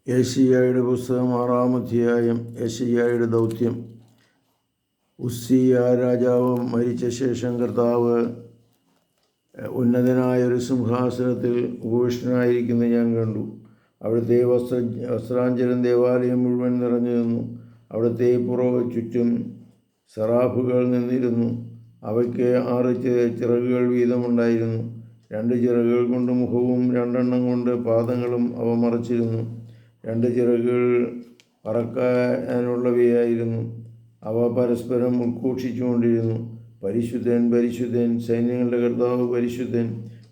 യെശയ്യായുടെ പുസ്തകം 6-ാം അധ്യായം. യെശയ്യായുടെ ദൗത്യം. ഉസ്സിയ രാജാവ് മരിച്ച ശേഷം കർത്താവ് ഉന്നതനായൊരു സിംഹാസനത്തിൽ ഉപവിഷ്ടനായിരിക്കുന്നത് ഞാൻ കണ്ടു. അവിടുത്തെ വസ്ത്രാഞ്ചലം ദേവാലയം മുഴുവൻ നിറഞ്ഞു നിന്നു. അവിടുത്തെ പുറവ് ചുറ്റും സെറാഫുകൾ നിന്നിരുന്നു. അവയ്ക്ക് 6 ചിറകുകൾ വീതമുണ്ടായിരുന്നു. 2 ചിറകുകൾ കൊണ്ട് മുഖവും 2 കൊണ്ട് പാദങ്ങളും അവ മറച്ചിരുന്നു. 2 ചിറകുകൾ പറക്കാനുള്ളവയായിരുന്നു. അവ പരസ്പരം ഉദ്ഘോഷിച്ചുകൊണ്ടിരുന്നു, പരിശുദ്ധൻ പരിശുദ്ധൻ, സൈന്യങ്ങളുടെ കർത്താവ് പരിശുദ്ധൻ,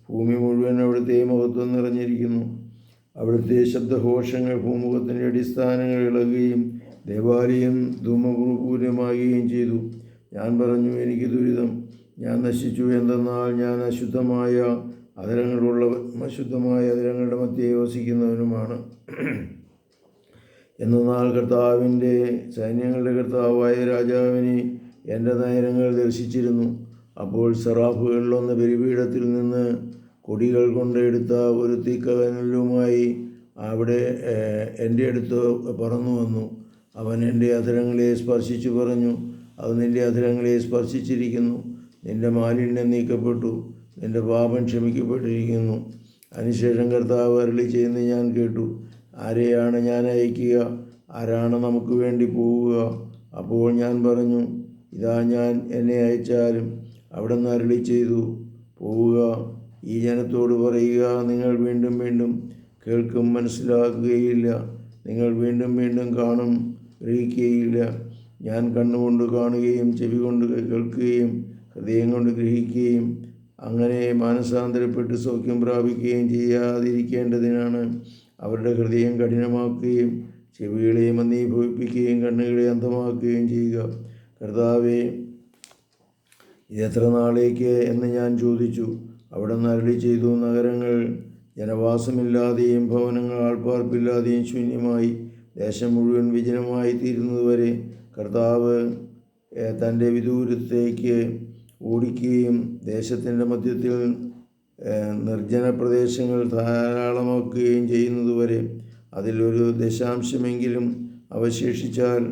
ഭൂമി മുഴുവൻ അവിടുത്തെ മഹത്വം നിറഞ്ഞിരിക്കുന്നു. അവിടുത്തെ ശബ്ദഘോഷങ്ങൾ ഭൂമുഖത്തിൻ്റെ അടിസ്ഥാനങ്ങൾ ഇളകുകയും ദേവാലയം ധൂമപൂരമാകുകയും ചെയ്തു. ഞാൻ പറഞ്ഞു, എനിക്ക് ദുരിതം, ഞാൻ നശിച്ചു. എന്തെന്നാൽ ഞാൻ അശുദ്ധമായ അതിരങ്ങളുടെ മധ്യേ വസിക്കുന്നവനുമാണ്. എന്നാൽ കർത്താവിൻ്റെ സൈന്യങ്ങളുടെ കർത്താവായ രാജാവിനെ എൻ്റെ നയനങ്ങൾ ദർശിച്ചിരുന്നു. അപ്പോൾ സെറാഫുകളിലൊന്ന് ബലിപീഠത്തിൽ നിന്ന് കൊടികൾ കൊണ്ട് എടുത്ത ഒരു തീക്കനലുമായി അവിടെ എൻ്റെ അടുത്ത് പറന്നു വന്നു. അവൻ എൻ്റെ അധരങ്ങളെ സ്പർശിച്ചു പറഞ്ഞു, അത് നിൻ്റെ അധരങ്ങളെ സ്പർശിച്ചിരിക്കുന്നു. നിൻ്റെ മാലിന്യം നീക്കപ്പെട്ടു, നിൻ്റെ പാപം ക്ഷമിക്കപ്പെട്ടിരിക്കുന്നു. അതിനുശേഷം കർത്താവ് അരുളി ചെയ്യുന്നത് ഞാൻ കേട്ടു. ആരെയാണ് ഞാൻ അയക്കുക? ആരാണ് നമുക്ക് വേണ്ടി പോവുക? അപ്പോൾ ഞാൻ പറഞ്ഞു, ഇതാ ഞാൻ, എന്നെ അയച്ചാലും. അവിടുന്ന് അരുളി ചെയ്തു, പോവുക, ഈ ജനത്തോട് പറയുക, നിങ്ങൾ വീണ്ടും വീണ്ടും കേൾക്കും, മനസ്സിലാക്കുകയില്ല. നിങ്ങൾ വീണ്ടും വീണ്ടും കാണും, ഗ്രഹിക്കുകയില്ല. ഞാൻ കണ്ണുകൊണ്ട് കാണുകയും ചെവി കൊണ്ട് കേൾക്കുകയും ഹൃദയം കൊണ്ട് ഗ്രഹിക്കുകയും അങ്ങനെ മാനസാന്തരപ്പെട്ട് സൗഖ്യം പ്രാപിക്കുകയും ചെയ്യാതിരിക്കേണ്ടതിനാണ് അവരുടെ ഹൃദയം കഠിനമാക്കുകയും ചെവികളെ മന്ദീഭവിപ്പിക്കുകയും കണ്ണുകളെ അന്ധമാക്കുകയും ചെയ്യുക. കർത്താവേ, ഇതെത്ര നാളേക്ക് എന്ന് ഞാൻ ചോദിച്ചു. അവിടുന്ന് അരുളി ചെയ്തു, നഗരങ്ങൾ ജനവാസമില്ലാതെയും ഭവനങ്ങൾ ആൾപ്പാർപ്പില്ലാതെയും ശൂന്യമായി ദേശം മുഴുവൻ വിജനമായി തീരുന്നതുവരെ കർത്താവ് തൻ്റെ വിദൂരത്തേക്ക് ഓടിക്കുകയും ദേശത്തിൻ്റെ മധ്യത്തിൽ നിർജ്ജന പ്രദേശങ്ങൾ ധാരാളമാക്കുകയും ചെയ്യുന്നതുവരെ അതിലൊരു ദശാംശമെങ്കിലും അവശേഷിച്ചാൽ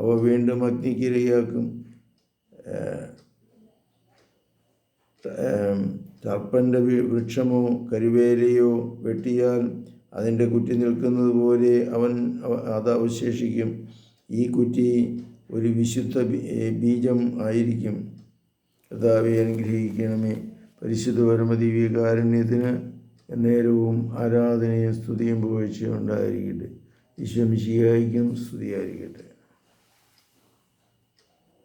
അവ വീണ്ടും അഗ്നിക്ക് ഇരയാക്കും. തർപ്പൻ്റെ വൃക്ഷമോ കരുവേലയോ വെട്ടിയാൽ അതിൻ്റെ കുറ്റി നിൽക്കുന്നത് പോലെ അത് അവശേഷിക്കും. ഈ കുറ്റി ഒരു വിശുദ്ധ ബീജം ആയിരിക്കും. കർത്താവേ, അനുഗ്രഹിക്കണമേ. പരിശുദ്ധ പരമദിവ്യകാരുണ്യത്തിന് എന്നേരവും ആരാധനയും സ്തുതിയും പുകഴ്ചയും ഉണ്ടായിരിക്കട്ടെ. ഈശോ മിശിഹായ്ക്കും സ്തുതിയായിരിക്കട്ടെ.